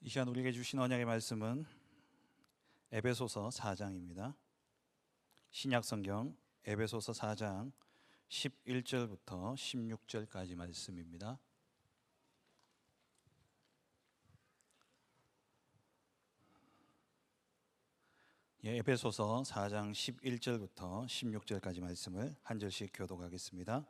이 시간 우리에게 주신 언약의 말씀은 에베소서 4장입니다. 신약성경 에베소서 4장 11절부터 16절까지 말씀입니다. 에베소서 4장 11절부터 16절까지 말씀을 한 절씩 교독하겠습니다.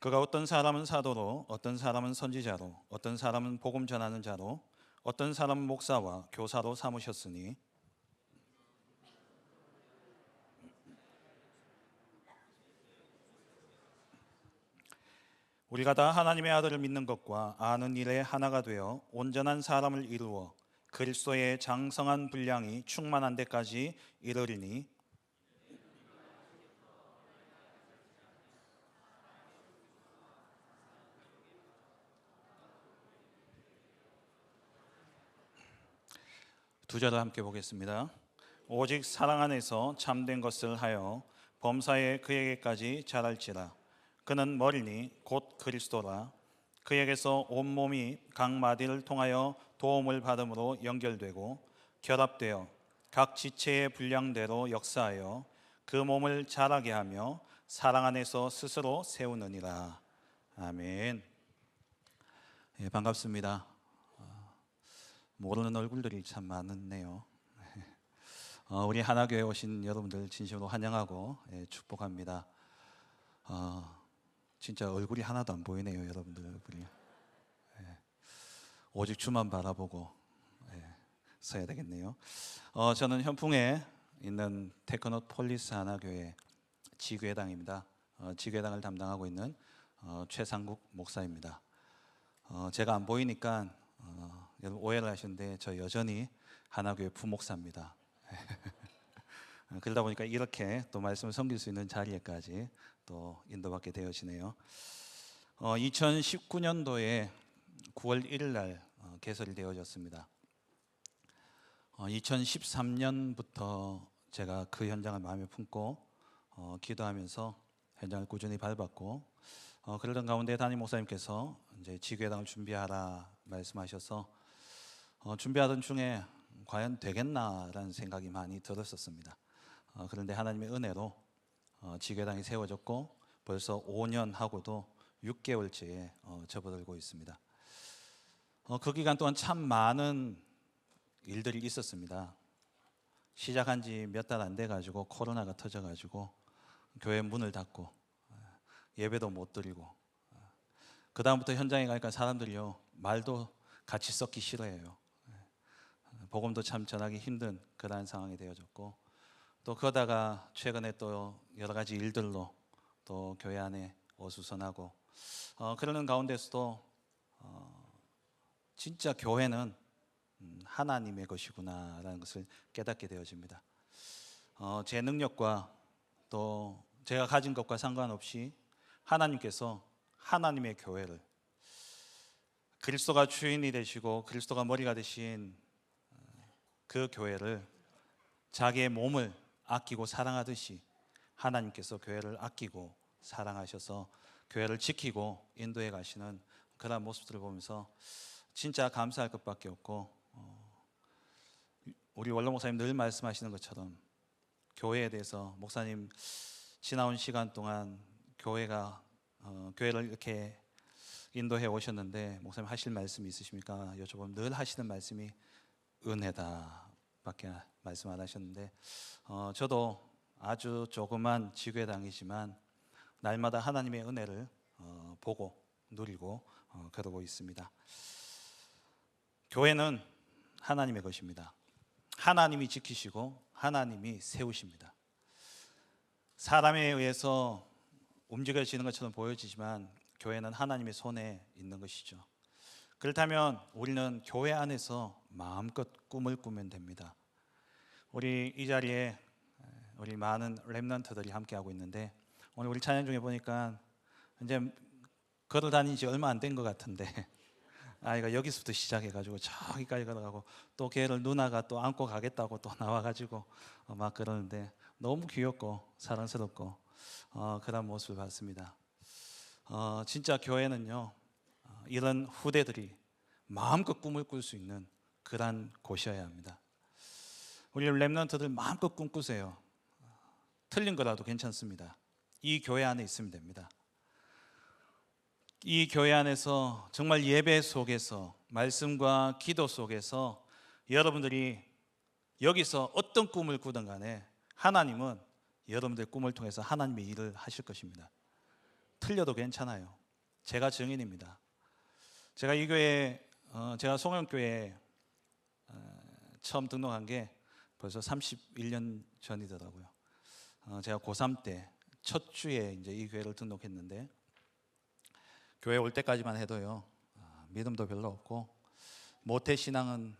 그가 어떤 사람은 사도로, 어떤 사람은 선지자로, 어떤 사람은 복음 전하는 자로, 어떤 사람은 목사와 교사로 삼으셨으니 우리가 다 하나님의 아들을 믿는 것과 아는 일에 하나가 되어 온전한 사람을 이루어 그리스도의 장성한 분량이 충만한 데까지 이르리니 두 절을 함께 보겠습니다. 오직 사랑 안에서 참된 것을 하여 범사에 그에게까지 자랄지라. 그는 머리니 곧 그리스도라. 그에게서 온몸이 각 마디를 통하여 도움을 받음으로 연결되고 결합되어 각 지체의 분량대로 역사하여 그 몸을 자라게 하며 사랑 안에서 스스로 세우느니라. 아멘. 반갑습니다. 모르는 얼굴들이 참 많네요. 우리 하나교회 오신 여러분들 진심으로 환영하고 축복합니다. 진짜 얼굴이 하나도 안 보이네요, 여러분들 얼굴이. 오직 주만 바라보고 서야 되겠네요. 저는 현풍에 있는 테크노 폴리스 하나교회 지교회당입니다. 지교회당을 담당하고 있는 최상국 목사입니다. 제가 안 보이니까 여러분 오해를 하시는데 저 여전히 하나교회 부목사입니다. 그러다 보니까 이렇게 또 말씀을 섬길 수 있는 자리에까지 또 인도받게 되어지네요. 2019년도에 9월 1일 날 개설이 되어졌습니다. 2013년부터 제가 그 현장을 마음에 품고 기도하면서 현장을 꾸준히 밟았고 그러던 가운데 담임 목사님께서 이제 지교회당을 준비하라 말씀하셔서 준비하던 중에 과연 되겠나라는 생각이 많이 들었었습니다. 그런데 하나님의 은혜로 지교회당이 세워졌고 벌써 5년 하고도 6개월째에 접어들고 있습니다. 그 기간 동안 참 많은 일들이 있었습니다. 시작한 지 몇 달 안 돼가지고 코로나가 터져가지고 교회 문을 닫고 예배도 못 드리고 그 다음부터 현장에 가니까 사람들이요 말도 같이 섞기 싫어해요. 복음도 참 전하기 힘든 그러한 상황이 되어졌고 또 그러다가 최근에 또 여러 가지 일들로 또 교회 안에 어수선하고 그러는 가운데서도 진짜 교회는 하나님의 것이구나라는 것을 깨닫게 되어집니다. 제 능력과 또 제가 가진 것과 상관없이 하나님께서 하나님의 교회를 그리스도가 주인이 되시고 그리스도가 머리가 되신 그 교회를 자기의 몸을 아끼고 사랑하듯이 하나님께서 교회를 아끼고 사랑하셔서 교회를 지키고 인도해 가시는 그런 모습들을 보면서 진짜 감사할 것밖에 없고 우리 원로 목사님 늘 말씀하시는 것처럼 교회에 대해서 목사님 지나온 시간 동안 교회를 이렇게 인도해 오셨는데 목사님 하실 말씀이 있으십니까? 여쭤보면 늘 하시는 말씀이 은혜다 밖에 말씀 안 하셨는데 저도 아주 조그만 지교회당이지만 날마다 하나님의 은혜를 보고 누리고 그러고 있습니다. 교회는 하나님의 것입니다. 하나님이 지키시고 하나님이 세우십니다. 사람에 의해서 움직여지는 것처럼 보여지지만 교회는 하나님의 손에 있는 것이죠. 그렇다면 우리는 교회 안에서 마음껏 꿈을 꾸면 됩니다. 우리 이 자리에 우리 많은 렘넌트들이 함께하고 있는데 오늘 우리 찬양 중에 보니까 이제 걸어 다닌 지 얼마 안 된 것 같은데 아이가 여기서부터 시작해가지고 저기까지 걸어가고 또 걔를 누나가 또 안고 가겠다고 또 나와가지고 막 그러는데 너무 귀엽고 사랑스럽고 그런 모습을 봤습니다. 진짜 교회는요 이런 후대들이 마음껏 꿈을 꿀 수 있는 그런 곳이어야 합니다. 우리 렘넌트들 마음껏 꿈꾸세요. 틀린 거라도 괜찮습니다. 이 교회 안에 있으면 됩니다. 이 교회 안에서 정말 예배 속에서 말씀과 기도 속에서 여러분들이 여기서 어떤 꿈을 꾸든 간에 하나님은 여러분들의 꿈을 통해서 하나님의 일을 하실 것입니다. 틀려도 괜찮아요. 제가 증인입니다. 제가 이 교회, 제가 송영교회에 처음 등록한 게 벌써 31년 전이더라고요. 제가 고3 때 첫 주에 이제 이 교회를 등록했는데, 교회 올 때까지만 해도요, 믿음도 별로 없고 모태신앙은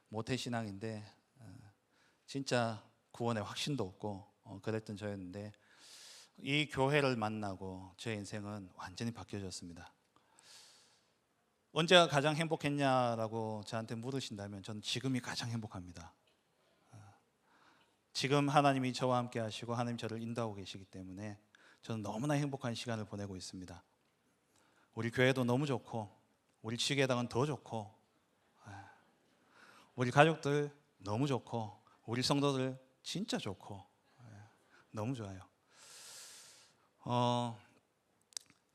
모태신앙인데 진짜 구원의 확신도 없고 그랬던 저였는데, 이 교회를 만나고 제 인생은 완전히 바뀌어졌습니다. 언제가 가장 행복했냐라고 저한테 물으신다면 저는 지금이 가장 행복합니다. 지금 하나님이 저와 함께 하시고 하나님 저를 인도하고 계시기 때문에 저는 너무나 행복한 시간을 보내고 있습니다. 우리 교회도 너무 좋고 우리 지교회당은 더 좋고 우리 가족들 너무 좋고 우리 성도들 진짜 좋고 너무 좋아요.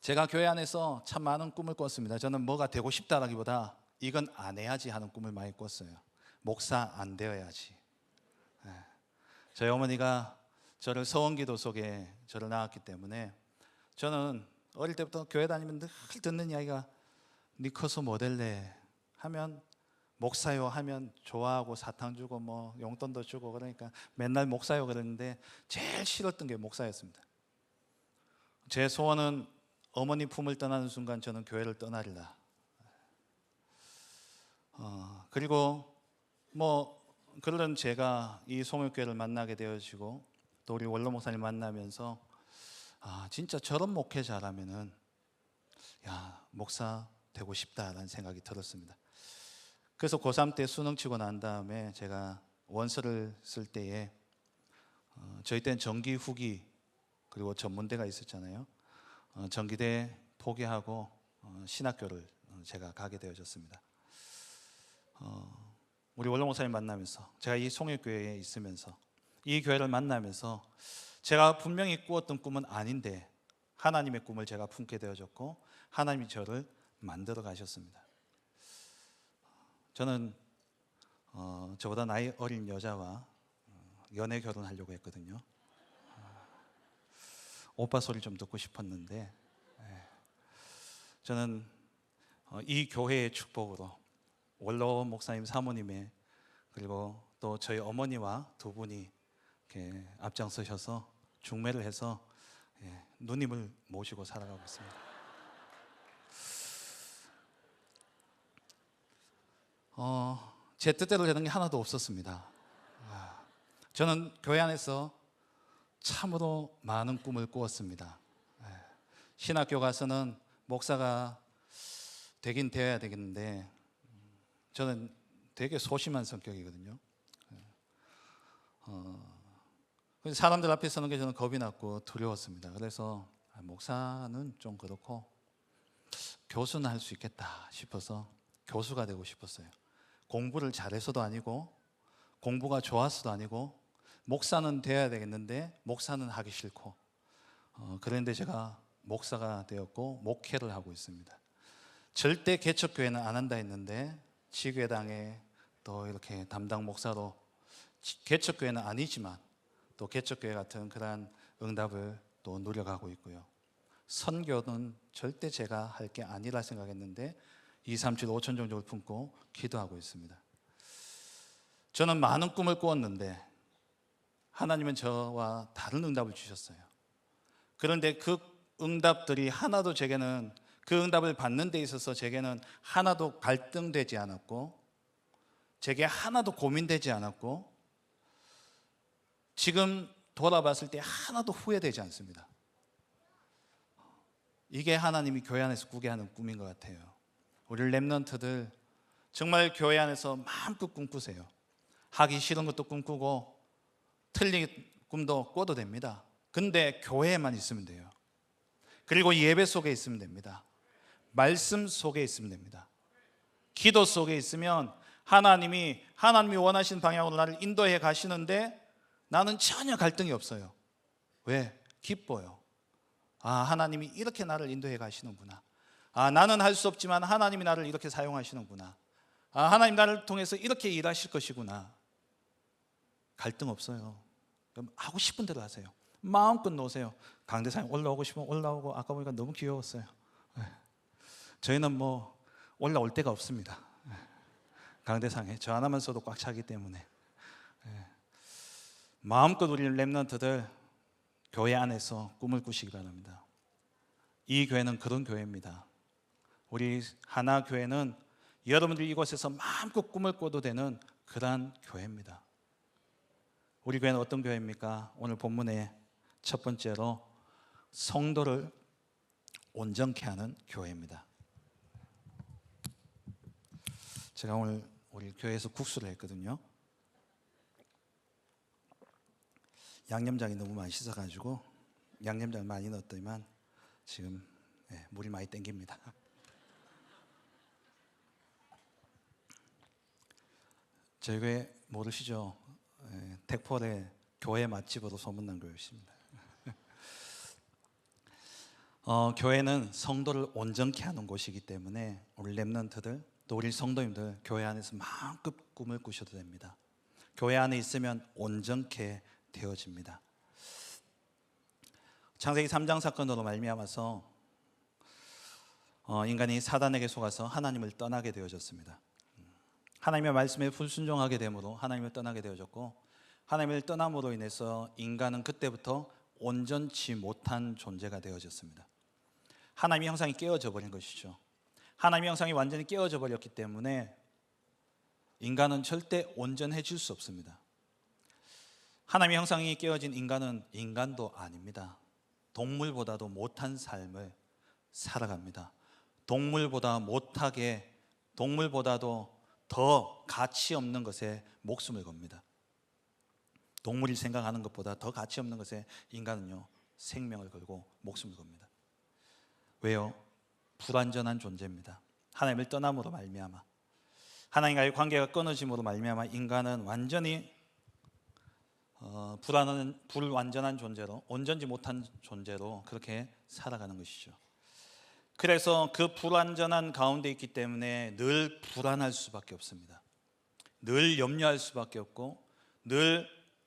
제가 교회 안에서 참 많은 꿈을 꿨습니다. 저는 뭐가 되고 싶다라기보다 이건 안 해야지 하는 꿈을 많이 꿨어요. 목사 안 되어야지. 저희 어머니가 저를 서원기도 속에 저를 낳았기 때문에 저는 어릴 때부터 교회 다니면 늘 듣는 이야기가 니 커서 뭐 될래 하면 목사요 하면 좋아하고 사탕 주고 뭐 용돈도 주고 그러니까 맨날 목사요 그랬는데 제일 싫었던 게 목사였습니다. 제 소원은 어머니 품을 떠나는 순간 저는 교회를 떠나리라. 그리고 뭐 그런 제가 이 송영교회를 만나게 되어지고 또 우리 원로 목사님 만나면서 진짜 저런 목회자라면은 목사 되고 싶다라는 생각이 들었습니다. 그래서 고3 때 수능 치고 난 다음에 제가 원서를 쓸 때에 저희 때는 정기 후기 그리고 전문대가 있었잖아요. 정기대 포기하고 신학교를 제가 가게 되어졌습니다. 우리 원로 목사님 만나면서 제가 이 송일교회에 있으면서 이 교회를 만나면서 제가 분명히 꾸었던 꿈은 아닌데 하나님의 꿈을 제가 품게 되어졌고 하나님이 저를 만들어 가셨습니다. 저는 저보다 나이 어린 여자와 연애 결혼하려고 했거든요. 오빠 소리 좀 듣고 싶었는데 저는 이 교회의 축복으로 원로 목사님 사모님의 그리고 또 저희 어머니와 두 분이 이렇게 앞장서셔서 중매를 해서 누님을 모시고 살아가고 있습니다. 제 뜻대로 되는 게 하나도 없었습니다. 저는 교회 안에서 참으로 많은 꿈을 꾸었습니다. 신학교 가서는 목사가 되긴 되어야 되겠는데 저는 되게 소심한 성격이거든요. 사람들 앞에 서는 게 저는 겁이 났고 두려웠습니다. 그래서 목사는 좀 그렇고 교수는 할 수 있겠다 싶어서 교수가 되고 싶었어요. 공부를 잘해서도 아니고 공부가 좋아서도 아니고 목사는 돼야 되겠는데 목사는 하기 싫고 그런데 제가 목사가 되었고 목회를 하고 있습니다. 절대 개척교회는 안 한다 했는데 지교회당에 또 이렇게 담당 목사로 개척교회는 아니지만 또 개척교회 같은 그러한 응답을 또 누려가고 있고요. 선교는 절대 제가 할 게 아니라 생각했는데 237 5천 종족을 품고 기도하고 있습니다. 저는 많은 꿈을 꾸었는데 하나님은 저와 다른 응답을 주셨어요. 그런데 그 응답들이 하나도 제게는 그 응답을 받는 데 있어서 제게는 하나도 갈등되지 않았고 제게 하나도 고민되지 않았고 지금 돌아봤을 때 하나도 후회되지 않습니다. 이게 하나님이 교회 안에서 꾸게 하는 꿈인 것 같아요. 우리 렘넌트들 정말 교회 안에서 마음껏 꿈꾸세요. 하기 싫은 것도 꿈꾸고 틀린 꿈도 꿔도 됩니다. 근데 교회에만 있으면 돼요. 그리고 예배 속에 있으면 됩니다. 말씀 속에 있으면 됩니다. 기도 속에 있으면 하나님이 원하시는 방향으로 나를 인도해 가시는데 나는 전혀 갈등이 없어요. 왜? 기뻐요. 하나님이 이렇게 나를 인도해 가시는구나. 나는 할 수 없지만 하나님이 나를 이렇게 사용하시는구나. 하나님 나를 통해서 이렇게 일하실 것이구나. 갈등 없어요. 하고 싶은 대로 하세요. 마음껏 놓으세요. 강대상에 올라오고 싶으면 올라오고, 아까 보니까 너무 귀여웠어요. 저희는 뭐 올라올 데가 없습니다. 강대상에 저 하나만 써도 꽉 차기 때문에 마음껏 우리 렘넌트들 교회 안에서 꿈을 꾸시기 바랍니다. 이 교회는 그런 교회입니다. 우리 하나교회는 여러분들 이곳에서 마음껏 꿈을 꿔도 되는 그러한 교회입니다. 우리 교회는 어떤 교회입니까? 오늘 본문의 첫 번째로 성도를 온전케 하는 교회입니다. 제가 오늘 우리 교회에서 국수를 했거든요. 양념장이 너무 맛있어가지고 양념장을 많이 넣었더니만 지금 물이 많이 땡깁니다. 저희 교회 모르시죠? 택포레 교회 맛집으로 소문난 교회입니다. 교회는 성도를 온전케 하는 곳이기 때문에 우리 렘넌트들 또 우리 성도님들 교회 안에서 마음껏 꿈을 꾸셔도 됩니다. 교회 안에 있으면 온전케 되어집니다. 창세기 3장 사건으로 말미암아서 인간이 사단에게 속아서 하나님을 떠나게 되어졌습니다. 하나님의 말씀에 불순종하게 되므로 하나님을 떠나게 되어졌고, 하나님을 떠남으로 인해서 인간은 그때부터 온전치 못한 존재가 되어졌습니다. 하나님의 형상이 깨어져 버린 것이죠. 하나님의 형상이 완전히 깨어져 버렸기 때문에 인간은 절대 온전해질 수 없습니다. 하나님의 형상이 깨어진 인간은 인간도 아닙니다. 동물보다도 못한 삶을 살아갑니다. 동물보다 못하게, 동물보다도 더 가치 없는 것에 목숨을 겁니다. 동물이 생각하는 것보다 더 가치 없는 것에 인간은요 생명을 걸고 목숨을 겁니다. 왜요? 불완전한 존재입니다. 하나님을 떠남으로 말미암아, 하나님과의 관계가 끊어짐으로 말미암아 인간은 완전히 불완전한 존재로, 온전지 못한 존재로 그렇게 살아가는 것이죠. 그래서 그 불완전한 가운데 있기 때문에 늘 불안할 수밖에 없습니다. 늘 염려할 수밖에 없고, 늘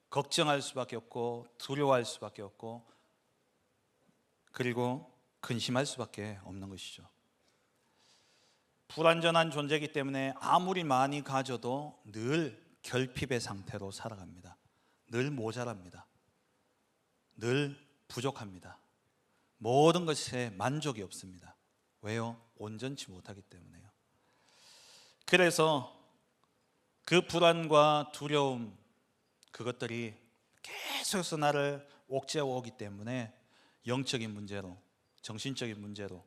걱정할 수밖에 없고, 두려워할 수밖에 없고, 그리고 근심할 수밖에 없는 것이죠. 불완전한 존재이기 때문에 아무리 많이 가져도 늘 결핍의 상태로 살아갑니다. 늘 모자랍니다. 늘 부족합니다. 모든 것에 만족이 없습니다. 왜요? 온전치 못하기 때문에요. 그래서 그 불안과 두려움, 그것들이 계속해서 나를 옥죄어 오기 때문에 영적인 문제로, 정신적인 문제로,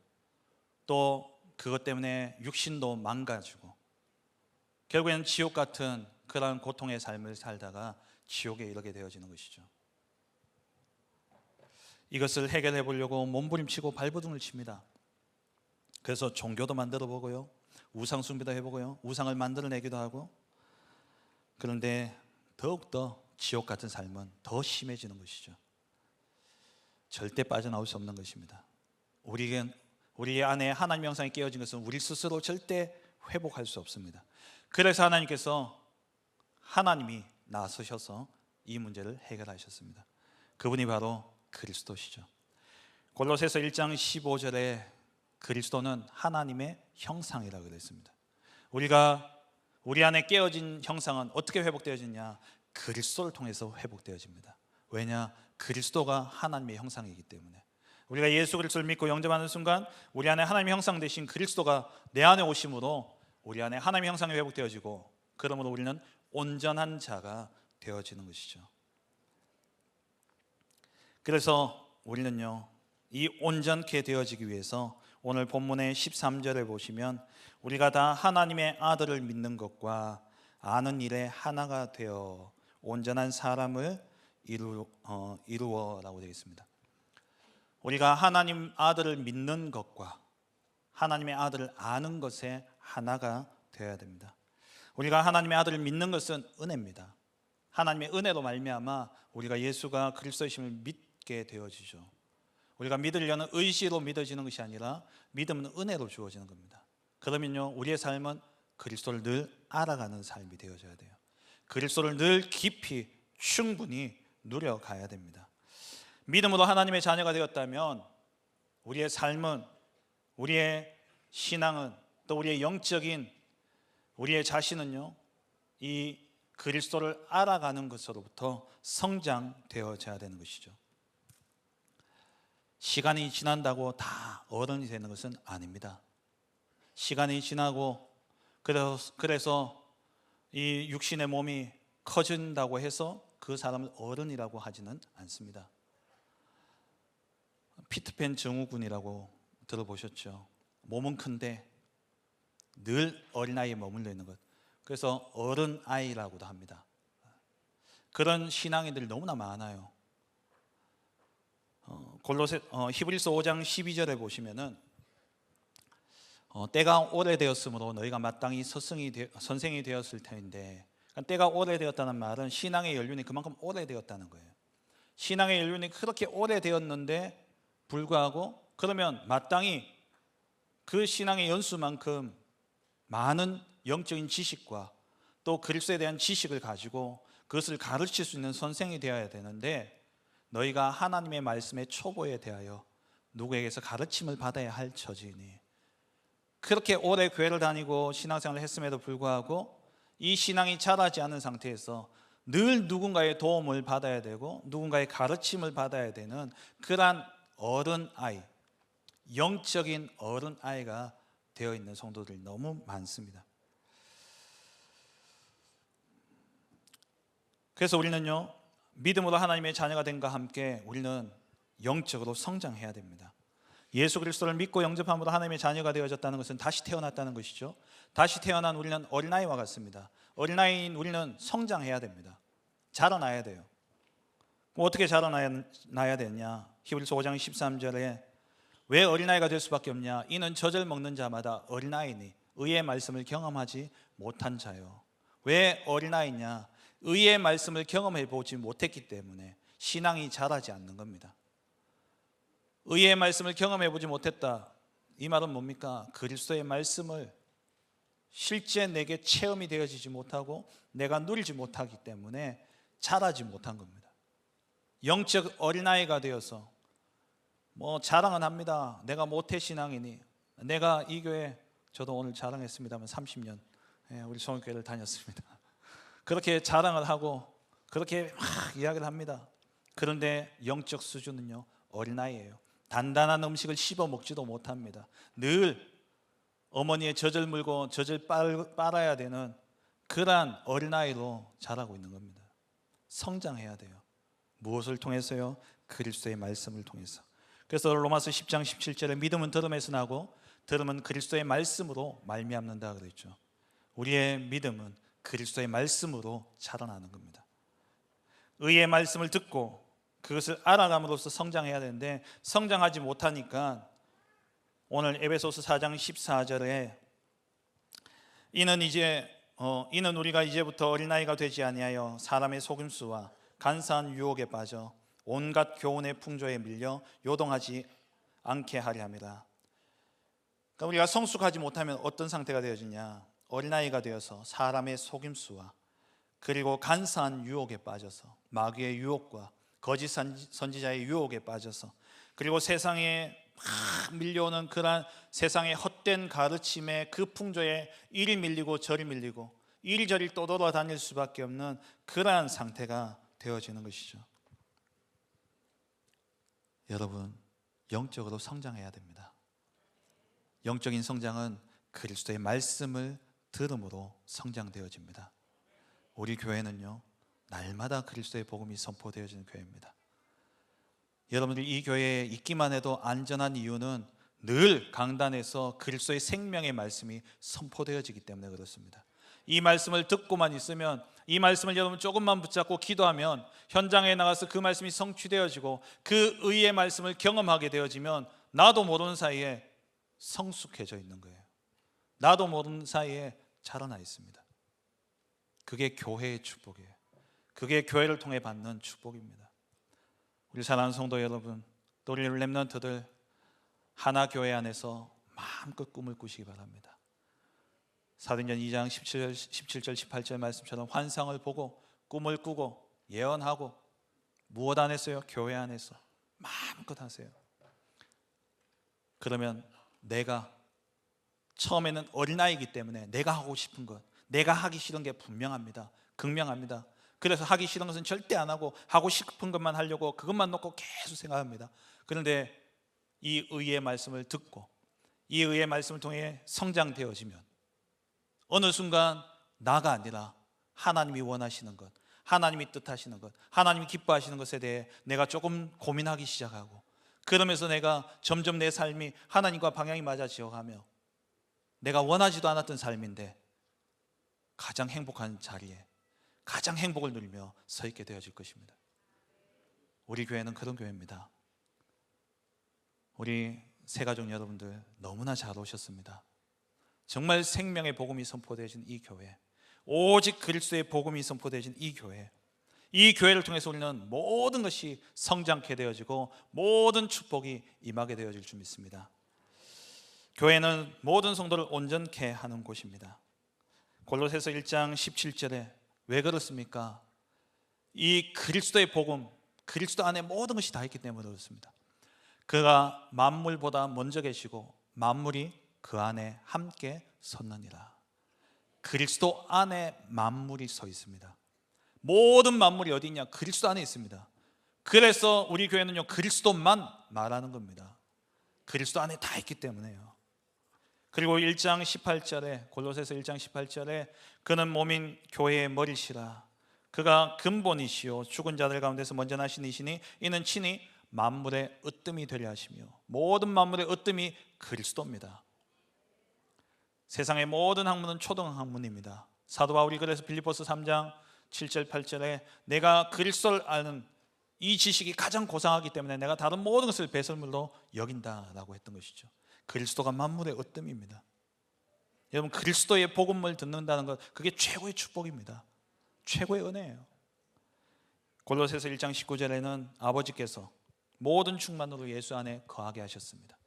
또 그것 때문에 육신도 망가지고 결국에는 지옥 같은 그러한 고통의 삶을 살다가 지옥에 이르게 되어지는 것이죠. 이것을 해결해 보려고 몸부림치고 발버둥을 칩니다. 그래서 종교도 만들어 보고요, 우상 숭배도 해보고요, 우상을 만들어내기도 하고, 그런데 더욱더 지옥 같은 삶은 더 심해지는 것이죠. 절대 빠져나올 수 없는 것입니다. 우리 안에 하나님 형상이 깨어진 것은 우리 스스로 절대 회복할 수 없습니다. 그래서 하나님이 나서셔서 이 문제를 해결하셨습니다. 그분이 바로 그리스도시죠. 골로새서 1장 15절에 그리스도는 하나님의 형상이라고 그랬습니다. 우리 안에 깨어진 형상은 어떻게 회복되어지냐? 그리스도를 통해서 회복되어집니다. 왜냐? 그리스도가 하나님의 형상이기 때문에. 우리가 예수 그리스도를 믿고 영접하는 순간 우리 안에 하나님의 형상 되신 그리스도가 내 안에 오심으로 우리 안에 하나님의 형상이 회복되어지고, 그러므로 우리는 온전한 자가 되어지는 것이죠. 그래서 우리는요, 이 온전케 되어지기 위해서 오늘 본문의 13절에 보시면 우리가 다 하나님의 아들을 믿는 것과 아는 일에 하나가 되어 온전한 사람을 이루어라고 되어 있습니다. 우리가 하나님 아들을 믿는 것과 하나님의 아들을 아는 것에 하나가 되어야 됩니다. 우리가 하나님의 아들을 믿는 것은 은혜입니다. 하나님의 은혜로 말미암아 우리가 예수가 그리스도이심을 믿게 되어지죠. 우리가 믿으려는 의지로 믿어지는 것이 아니라 믿음은 은혜로 주어지는 겁니다. 그러면요, 우리의 삶은 그리스도를 늘 알아가는 삶이 되어져야 돼요. 그리스도를 늘 깊이 충분히 누려가야 됩니다. 믿음으로 하나님의 자녀가 되었다면 우리의 삶은, 우리의 신앙은, 또 우리의 영적인 우리의 자신은요, 이 그리스도를 알아가는 것으로부터 성장되어져야 되는 것이죠. 시간이 지난다고 다 어른이 되는 것은 아닙니다. 시간이 지나고 그래서 이 육신의 몸이 커진다고 해서 그 사람을 어른이라고 하지는 않습니다. 피터팬 증후군이라고 들어보셨죠? 몸은 큰데 늘 어린아이에 머물러 있는 것. 그래서 어른아이라고도 합니다. 그런 신앙인들이 너무나 많아요. 히브리서 5장 12절에 보시면은 때가 오래되었으므로 너희가 마땅히 선생이 되었을 터인데, 그러니까 때가 오래되었다는 말은 신앙의 연륜이 그만큼 오래되었다는 거예요. 신앙의 연륜이 그렇게 오래되었는데 불구하고 그러면 마땅히 그 신앙의 연수만큼 많은 영적인 지식과 또 그리스도에 대한 지식을 가지고 그것을 가르칠 수 있는 선생이 되어야 되는데, 너희가 하나님의 말씀의 초보에 대하여 누구에게서 가르침을 받아야 할 처지니, 그렇게 오래 교회를 다니고 신앙생활을 했음에도 불구하고 이 신앙이 자라지 않은 상태에서 늘 누군가의 도움을 받아야 되고 누군가의 가르침을 받아야 되는 그러한 어른아이, 영적인 어른아이가 되어 있는 성도들이 너무 많습니다. 그래서 우리는요, 믿음으로 하나님의 자녀가 된과 함께 우리는 영적으로 성장해야 됩니다. 예수 그리스도를 믿고 영접함으로 하나님의 자녀가 되어졌다는 것은 다시 태어났다는 것이죠. 다시 태어난 우리는 어린아이와 같습니다. 어린아이인 우리는 성장해야 됩니다. 자라나야 돼요. 어떻게 자라나야 되냐? 히브리서 5장 13절에 왜 어린아이가 될 수밖에 없냐? 이는 젖을 먹는 자마다 어린아이니 의의 말씀을 경험하지 못한 자요. 왜 어린아이냐? 의의 말씀을 경험해 보지 못했기 때문에 신앙이 자라지 않는 겁니다. 의의 말씀을 경험해 보지 못했다. 이 말은 뭡니까? 그리스도의 말씀을 실제 내게 체험이 되어지지 못하고 내가 누리지 못하기 때문에 자라지 못한 겁니다. 영적 어린아이가 되어서 자랑은 합니다. 내가 모태신앙이니, 내가 이 교회, 저도 오늘 자랑했습니다만 30년 우리 성교회를 다녔습니다. 그렇게 자랑을 하고 그렇게 막 이야기를 합니다. 그런데 영적 수준은요, 어린아이예요. 단단한 음식을 씹어 먹지도 못합니다. 늘 어머니의 젖을 물고 젖을 빨아야 되는 그러한 어린아이로 자라고 있는 겁니다. 성장해야 돼요. 무엇을 통해서요? 그리스도의 말씀을 통해서. 그래서 로마서 10장 17절에 믿음은 들음에서 나고 들음은 그리스도의 말씀으로 말미암는다 그랬죠. 우리의 믿음은 그리스도의 말씀으로 자라나는 겁니다. 의의 말씀을 듣고 그것을 알아감으로써 성장해야 되는데 성장하지 못하니까 오늘 에베소서 4장 14절에 이는 우리가 이제부터 어린아이가 되지 아니하여 사람의 속임수와 간사한 유혹에 빠져 온갖 교훈의 풍조에 밀려 요동하지 않게 하려 함이라. 그러니까 우리가 성숙하지 못하면 어떤 상태가 되어지냐? 어린아이가 되어서 사람의 속임수와 그리고 간사한 유혹에 빠져서 마귀의 유혹과 거짓 선지자의 유혹에 빠져서 그리고 세상에 막 밀려오는 그러한 세상의 헛된 가르침의 그 풍조에 이리 밀리고 저리 밀리고 이리저리 떠돌아다닐 수밖에 없는 그러한 상태가 되어지는 것이죠. 여러분, 영적으로 성장해야 됩니다. 영적인 성장은 그리스도의 말씀을 들음으로 성장되어집니다. 우리 교회는요, 날마다 그리스도의 복음이 선포되어지는 교회입니다. 여러분들 이 교회에 있기만 해도 안전한 이유는 늘 강단에서 그리스도의 생명의 말씀이 선포되어지기 때문에 그렇습니다. 이 말씀을 듣고만 있으면, 이 말씀을 여러분 조금만 붙잡고 기도하면 현장에 나가서 그 말씀이 성취되어지고 그 의의 말씀을 경험하게 되어지면 나도 모르는 사이에 성숙해져 있는 거예요. 나도 모르는 사이에 자라나 있습니다. 그게 교회의 축복이에요. 그게 교회를 통해 받는 축복입니다. 우리 사랑하는 성도 여러분, 또 우리 렘넌트들 하나 교회 안에서 마음껏 꿈을 꾸시기 바랍니다. 사도행전 2장 17절 18절 말씀처럼 환상을 보고 꿈을 꾸고 예언하고 무엇 안에서요? 교회 안에서 마음껏 하세요. 그러면 내가 처음에는 어린아이이기 때문에 내가 하고 싶은 것, 내가 하기 싫은 게 분명합니다. 극명합니다. 그래서 하기 싫은 것은 절대 안 하고 하고 싶은 것만 하려고 그것만 놓고 계속 생각합니다. 그런데 이 의의 말씀을 듣고 이 의의 말씀을 통해 성장되어지면 어느 순간 나가 아니라 하나님이 원하시는 것, 하나님이 뜻하시는 것, 하나님이 기뻐하시는 것에 대해 내가 조금 고민하기 시작하고, 그러면서 내가 점점 내 삶이 하나님과 방향이 맞아지어가며 내가 원하지도 않았던 삶인데 가장 행복한 자리에 가장 행복을 누리며 서 있게 되어질 것입니다. 우리 교회는 그런 교회입니다. 우리 새가족 여러분들 너무나 잘 오셨습니다. 정말 생명의 복음이 선포되어진 이 교회, 오직 그리스도의 복음이 선포되어진 이 교회, 이 교회를 통해서 우리는 모든 것이 성장케 되어지고 모든 축복이 임하게 되어질 줄 믿습니다. 교회는 모든 성도를 온전케 하는 곳입니다. 골로새서 1장 17절에 왜 그렇습니까? 이 그리스도의 복음, 그리스도 안에 모든 것이 다 있기 때문에 그렇습니다. 그가 만물보다 먼저 계시고 만물이 그 안에 함께 섰느니라. 그리스도 안에 만물이 서 있습니다. 모든 만물이 어디 있냐? 그리스도 안에 있습니다. 그래서 우리 교회는요, 그리스도만 말하는 겁니다. 그리스도 안에 다 있기 때문에요. 그리고 1장 18절에, 골로새서 1장 18절에 그는 몸인 교회의 머리시라. 그가 근본이시요 죽은 자들 가운데서 먼저 나신 이시니 이는 친히 만물의 으뜸이 되려 하시며, 모든 만물의 으뜸이 그리스도입니다. 세상의 모든 학문은 초등학문입니다. 사도 바울이 그래서 빌립보서 3장 7절 8절에 내가 그리스도를 아는 이 지식이 가장 고상하기 때문에 내가 다른 모든 것을 배설물로 여긴다라고 했던 것이죠. 그리스도가 만물의 으뜸입니다. 여러분, 그리스도의 복음을 듣는다는 것, 그게 최고의 축복입니다. 최고의 은혜예요. 골로새서 1장 19절에는 아버지께서 모든 충만으로 예수 안에 거하게 하셨습니다.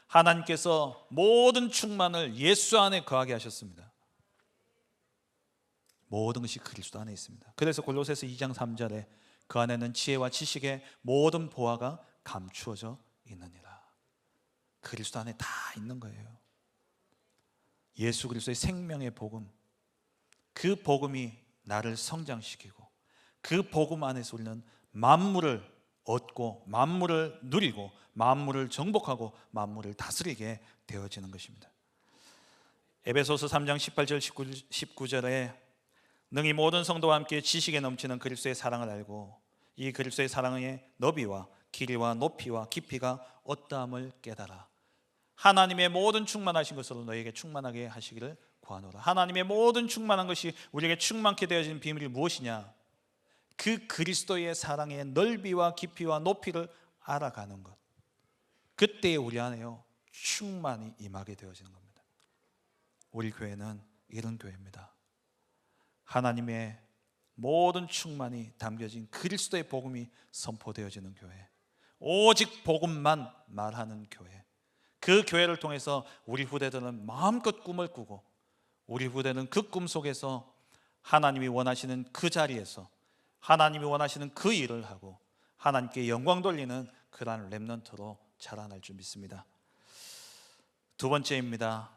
하나님께서 모든 충만을 예수 안에 거하게 하셨습니다. 모든 것이 그리스도 안에 있습니다. 그래서 골로새서 2장 3절에 그 안에는 지혜와 지식의 모든 보화가 감추어져 있느니라. 그리스도 안에 다 있는 거예요. 예수 그리스도의 생명의 복음, 그 복음이 나를 성장시키고 그 복음 안에서 우리는 만물을 얻고 만물을 누리고 만물을 정복하고 만물을 다스리게 되어지는 것입니다. 에베소서 3장 18절 19절에 능히 모든 성도와 함께 지식에 넘치는 그리스도의 사랑을 알고 이 그리스도의 사랑의 너비와 길이와 높이와 깊이가 어떠함을 깨달아 하나님의 모든 충만하신 것으로 너에게 충만하게 하시기를 구하노라. 하나님의 모든 충만한 것이 우리에게 충만케 되어진 비밀이 무엇이냐? 그 그리스도의 사랑의 넓이와 깊이와 높이를 알아가는 것. 그때에 우리 안에요 충만이 임하게 되어지는 겁니다. 우리 교회는 이런 교회입니다. 하나님의 모든 충만이 담겨진 그리스도의 복음이 선포되어지는 교회, 오직 복음만 말하는 교회. 그 교회를 통해서 우리 후대들은 마음껏 꿈을 꾸고 우리 후대는 그 꿈 속에서 하나님이 원하시는 그 자리에서 하나님이 원하시는 그 일을 하고 하나님께 영광 돌리는 그러한 렘넌트로 자라날 줄 믿습니다. 두 번째입니다.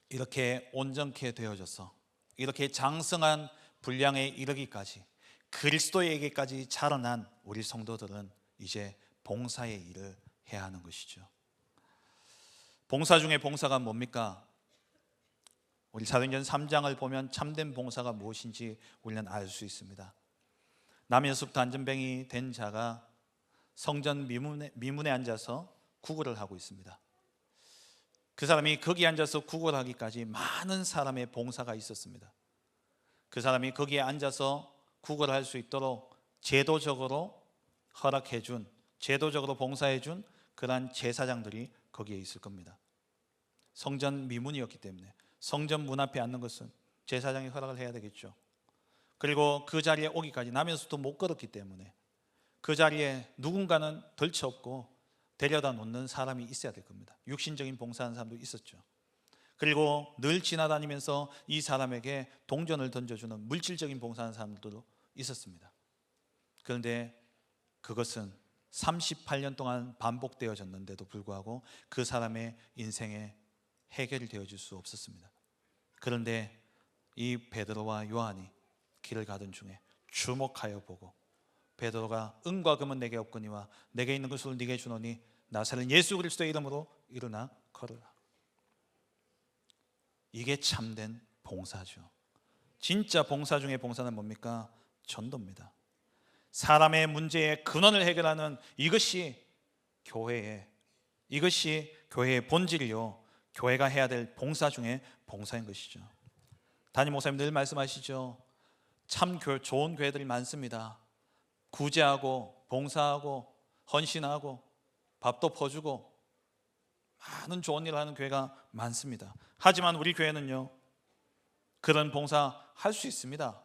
이렇게 온전케 되어져서 이렇게 장성한 분량에 이르기까지 그리스도에게까지 자라난 우리 성도들은 이제 봉사의 일을 해야 하는 것이죠. 봉사 중에 봉사가 뭡니까? 우리 사도행전 3장을 보면 참된 봉사가 무엇인지 우리는 알 수 있습니다. 남연습 안전뱅이 된 자가 성전 미문에 앉아서 구걸을 하고 있습니다. 그 사람이 거기에 앉아서 구걸하기까지 많은 사람의 봉사가 있었습니다. 그 사람이 거기에 앉아서 구걸할 수 있도록 제도적으로 허락해준, 제도적으로 봉사해준 그러한 제사장들이 거기에 있을 겁니다. 성전 미문이었기 때문에 성전 문 앞에 앉는 것은 제사장이 허락을 해야 되겠죠. 그리고 그 자리에 오기까지 나면서도 못 걸었기 때문에 그 자리에 누군가는 덜쳐없고 데려다 놓는 사람이 있어야 될 겁니다. 육신적인 봉사하는 사람도 있었죠. 그리고 늘 지나다니면서 이 사람에게 동전을 던져주는 물질적인 봉사하는 사람들도 있었습니다. 그런데 그것은 38년 동안 반복되어졌는데도 불구하고 그 사람의 인생에 해결이 되어질 수 없었습니다. 그런데 이 베드로와 요한이 길을 가던 중에 주목하여 보고, 베드로가 은과 금은 내게 없거니와 내게 있는 것을 네게 주노니 나사렛 예수 그리스도의 이름으로 일어나 걸으라. 이게 참된 봉사죠. 진짜 봉사 중에 봉사는 뭡니까? 전도입니다. 사람의 문제의 근원을 해결하는 이것이 교회의 본질이요, 교회가 해야 될 봉사 중에 봉사인 것이죠. 담임 목사님 늘 말씀하시죠. 참 좋은 교회들이 많습니다. 구제하고 봉사하고 헌신하고 밥도 퍼주고 많은 좋은 일을 하는 교회가 많습니다. 하지만 우리 교회는요, 그런 봉사 할 수 있습니다.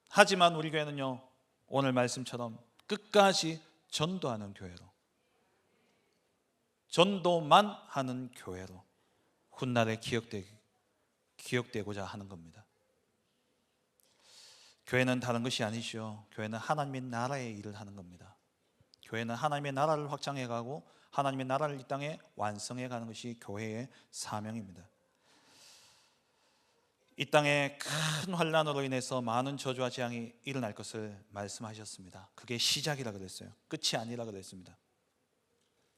하지만 우리 교회는요, 오늘 말씀처럼 끝까지 전도하는 교회로, 전도만 하는 교회로 훗날에 기억되고자 하는 겁니다. 교회는 다른 것이 아니죠. 교회는 하나님의 나라의 일을 하는 겁니다. 교회는 하나님의 나라를 확장해 가고 하나님의 나라를 이 땅에 완성해 가는 것이 교회의 사명입니다. 이 땅에 큰 환난으로 인해서 많은 저주와 재앙이 일어날 것을 말씀하셨습니다. 그게 시작이라 그랬어요. 끝이 아니라 그랬습니다.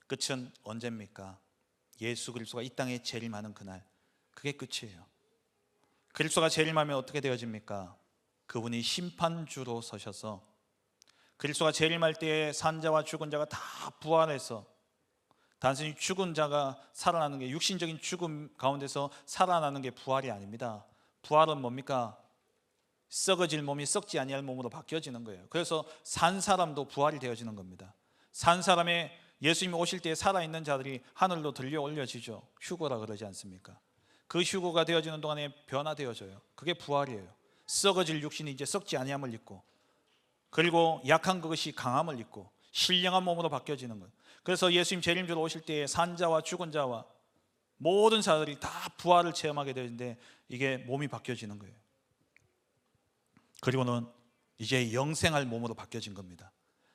끝은 언제입니까? 예수 그리스도가 이 땅에 재림하는 그날, 그게 끝이에요. 그리스도가 재림하면 어떻게 되어집니까? 그분이 심판주로 서셔서 그리스도가 재림할 때에 산자와 죽은 자가 다 부활해서, 단순히 죽은 자가 살아나는 게, 육신적인 죽음 가운데서 살아나는 게 부활이 아닙니다. 부활은 뭡니까? 썩어질 몸이 썩지 아니할 몸으로 바뀌어지는 거예요. 그래서 산 사람도 부활이 되어지는 겁니다. 산 사람의, 예수님이 오실 때 살아있는 자들이 하늘로 들려 올려지죠. 휴거라 그러지 않습니까? 그 휴거가 되어지는 동안에 변화되어져요. 그게 부활이에요. 썩어질 육신이 이제 썩지 아니함을 입고, 그리고 약한 그것이 강함을 입고 신령한 몸으로 바뀌어지는 거예요. 그래서 예수님 재림주로 오실 때에 산자와 죽은 자와 모든 자들이 다 부활을 체험하게 되는데, 이게 몸이 바뀌어지는 거예요. 그리고는 이제 영생할 몸으로 바뀌어진 겁니다.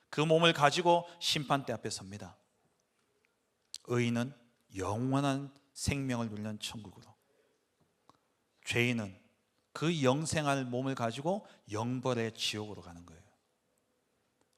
그 몸을 가지고 심판대 앞에 섭니다. 의인은 영원한 생명을 누리는 천국으로, 죄인은 그 영생할 몸을 가지고 영벌의 지옥으로 가는 거예요.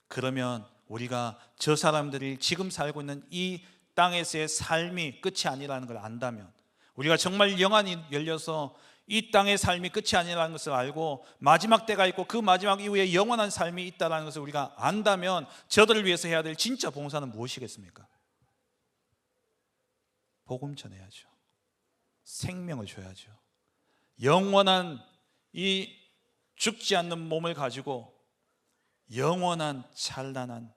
그러면 우리가 저 사람들이 지금 살고 있는 이 땅에서의 삶이 끝이 아니라는 걸 안다면, 우리가 정말 영안이 열려서 이 땅의 삶이 끝이 아니라는 것을 알고 마지막 때가 있고 그 마지막 이후에 영원한 삶이 있다는 것을 우리가 안다면, 저들을 위해서 해야 될 진짜 봉사는 무엇이겠습니까? 복음 전해야죠. 생명을 줘야죠. 영원한 이 죽지 않는 몸을 가지고 영원한 찬란한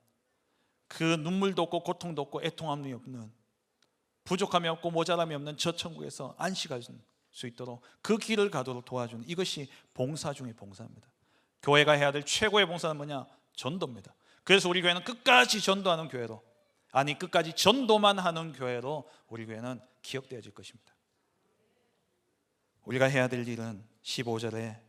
그 눈물도 없고 고통도 없고 애통함이 없는, 부족함이 없고 모자람이 없는 저 천국에서 안식할 수 있도록 그 길을 가도록 도와주는, 이것이 봉사 중의 봉사입니다. 교회가 해야 될 최고의 봉사는 뭐냐? 전도입니다. 그래서 우리 교회는 끝까지 전도하는 교회로, 아니 끝까지 전도만 하는 교회로 우리 교회는 기억되어질 것입니다. 우리가 해야 될 일은 15절에,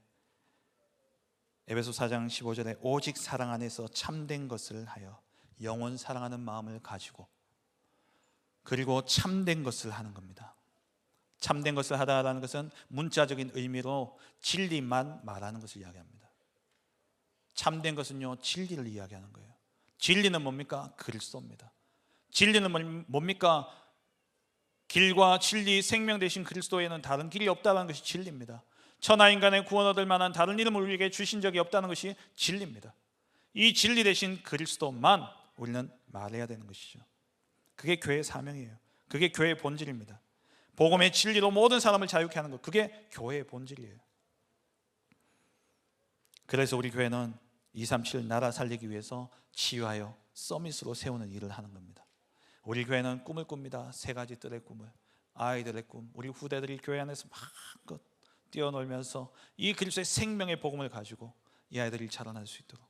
에베소 4장 15절에 오직 사랑 안에서 참된 것을 하여 영원 사랑하는 마음을 가지고, 그리고 참된 것을 하는 겁니다. 참된 것을 하다라는 것은 문자적인 의미로 진리만 말하는 것을 이야기합니다. 참된 것은요, 진리를 이야기하는 거예요. 진리는 뭡니까? 그리스도입니다. 진리는 뭡니까? 길과 진리, 생명 되신 그리스도에는 다른 길이 없다는 것이 진리입니다. 천하 인간의 구원 얻을 만한 다른 이름을 우리에게 주신 적이 없다는 것이 진리입니다. 이 진리 되신 그리스도만 우리는 말해야 되는 것이죠. 그게 교회의 사명이에요. 그게 교회의 본질입니다. 복음의 진리로 모든 사람을 자유케 하는 것, 그게 교회의 본질이에요. 그래서 우리 교회는 237 나라 살리기 위해서 치유하여 서밋으로 세우는 일을 하는 겁니다. 우리 교회는 꿈을 꿉니다. 세 가지 뜰의 꿈을. 아이들의 꿈, 우리 후대들이 교회 안에서 마음껏 뛰어놀면서 이 그리스도의 생명의 복음을 가지고 이 아이들이 자라날 수 있도록,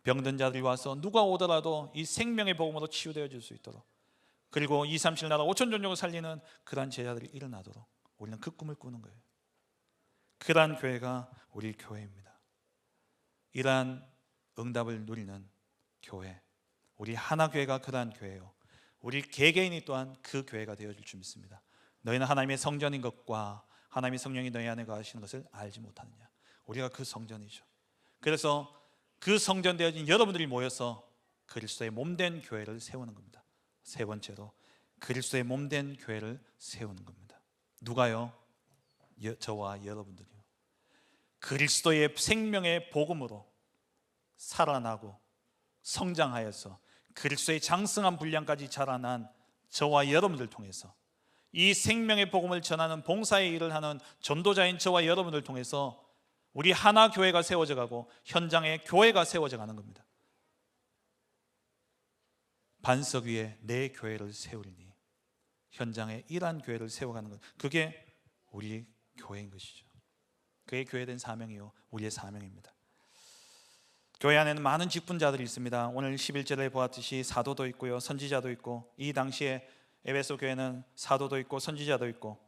병든 자들이 와서 누가 오더라도 이 생명의 복음으로 치유되어 줄 수 있도록, 그리고 237 나라 5천 종족을 살리는 그러한 제자들이 일어나도록 우리는 그 꿈을 꾸는 거예요. 그러한 교회가 우리 교회입니다. 이러한 응답을 누리는 교회, 우리 하나교회가 그러한 교회요, 우리 개개인이 또한 그 교회가 되어줄 줄 믿습니다. 너희는 하나님의 성전인 것과 하나님의 성령이 너희 안에 거하시는 것을 알지 못하느냐. 우리가 그 성전이죠. 그래서 그 성전 되어진 여러분들이 모여서 그리스도의 몸된 교회를 세우는 겁니다. 세 번째로 그리스도의 몸된 교회를 세우는 겁니다. 누가요? 저와 여러분들이요. 그리스도의 생명의 복음으로 살아나고 성장하여서 그리스도의 장성한 분량까지 자라난 저와 여러분들 통해서, 이 생명의 복음을 전하는 봉사의 일을 하는 전도자인 저와 여러분들 통해서 우리 하나 교회가 세워져 가고 현장에 교회가 세워져 가는 겁니다. 반석 위에 내 교회를 세우리니, 현장에 이러한 교회를 세워가는 것, 그게 우리 교회인 것이죠. 그게 교회된 사명이요, 우리의 사명입니다. 교회 안에는 많은 직분자들이 있습니다. 오늘 11절에 보았듯이 사도도 있고요, 선지자도 있고, 이 당시에 에베소 교회는 사도도 있고 선지자도 있고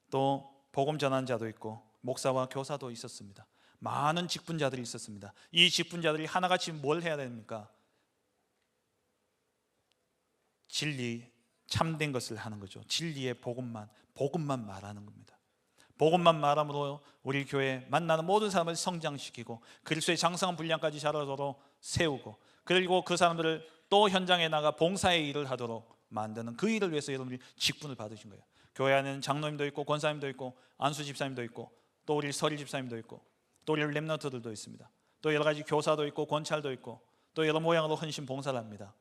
또 복음 전환자도 있고 목사와 교사도 있었습니다. 많은 직분자들이 있었습니다. 이 직분자들이 하나같이 뭘 해야 됩니까? 진리, 참된 것을 하는 거죠. 진리의 복음만 말하는 겁니다. 복음만 말함으로 우리 교회 만나는 모든 사람을 성장시키고 그리스도의 장성한 분량까지 자라도록 세우고, 그리고 그 사람들을 또 현장에 나가 봉사의 일을 하도록 만드는, 그 일을 위해서 여러분들이 직분을 받으신 거예요. 교회 안에는 장로님도 있고 권사님도 있고 안수 집사님도 있고 또 우리 서리 집사님도 있고 또 우리 렘넌트들도 있습니다. 또 여러 가지 교사도 있고 권찰도 있고 또 여러 모양으로 헌신 봉사를 합니다.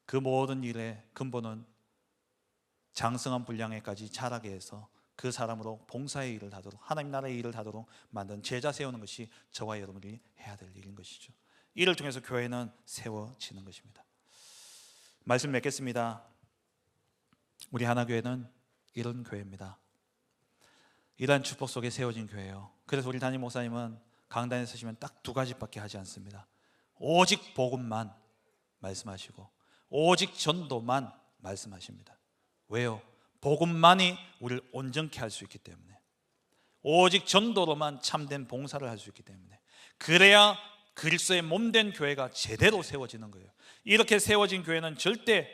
그 모든 일의 근본은 장성한 분량에까지 자라게 해서 그 사람으로 봉사의 일을 하도록, 하나님 나라의 일을 하도록 만든 제자 세우는 것이 저와 여러분이 해야 될 일인 것이죠. 이를 통해서 교회는 세워지는 것입니다. 말씀 맺겠습니다. 우리 하나교회는 이런 교회입니다. 이러한 축복 속에 세워진 교회예요. 그래서 우리 담임 목사님은 강단에 서시면 딱 두 가지밖에 하지 않습니다. 오직 복음만 말씀하시고 오직 전도만 말씀하십니다. 왜요? 복음만이 우리를 온전케 할 수 있기 때문에, 오직 전도로만 참된 봉사를 할 수 있기 때문에, 그래야 그리스도의 몸된 교회가 제대로 세워지는 거예요. 이렇게 세워진 교회는 절대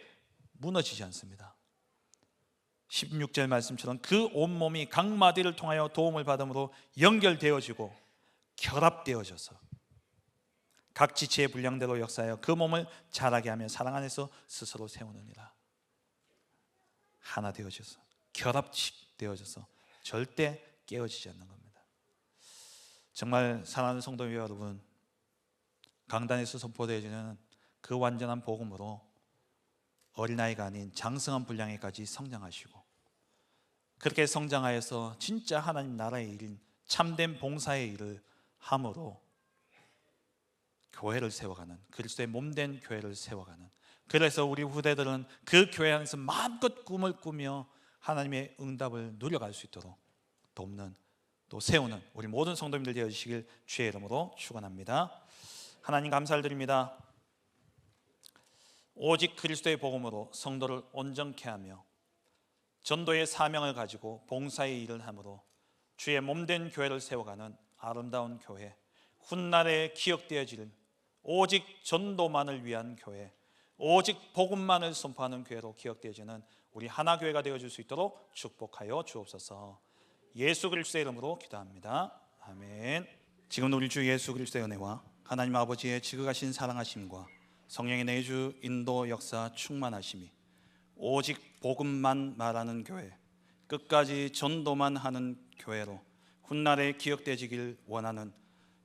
무너지지 않습니다. 16절 말씀처럼 그 온몸이 각 마디를 통하여 도움을 받음으로 연결되어지고 결합되어져서 각 지체의 분량대로 역사하여 그 몸을 자라게 하며 사랑 안에서 스스로 세우느니라. 하나 되어져서 결합되어져서 절대 깨어지지 않는 겁니다. 정말 사랑하는 성도 여러분, 강단에서 선포되어지는 그 완전한 복음으로 어린아이가 아닌 장성한 분량에까지 성장하시고, 그렇게 성장하여서 진짜 하나님 나라의 일인 참된 봉사의 일을 함으로 교회를 세워가는, 그리스도의 몸된 교회를 세워가는, 그래서 우리 후대들은 그 교회 안에서 마음껏 꿈을 꾸며 하나님의 응답을 누려갈 수 있도록 돕는, 또 세우는 우리 모든 성도님들 되어주시길 주의 이름으로 축원합니다. 하나님 감사를 드립니다. 오직 그리스도의 복음으로 성도를 온전케 하며 전도의 사명을 가지고 봉사의 일을 함으로 주의 몸된 교회를 세워가는 아름다운 교회, 훗날에 기억되어질 오직 전도만을 위한 교회, 오직 복음만을 선포하는 교회로 기억되어지는 우리 하나교회가 되어줄 수 있도록 축복하여 주옵소서. 예수 그리스도의 이름으로 기도합니다. 아멘. 지금 우리 주 예수 그리스도의 은혜와 하나님 아버지의 지극하신 사랑하심과 성령의 내주 인도 역사 충만하심이 오직 복음만 말하는 교회, 끝까지 전도만 하는 교회로 훗날에 기억되어지길 원하는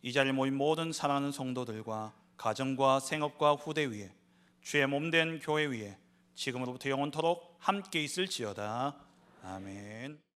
이 자리에 모인 모든 사랑하는 성도들과 가정과 생업과 후대 위에 주의 몸된 교회 위에 지금으로부터 영원토록 함께 있을지어다. 아멘.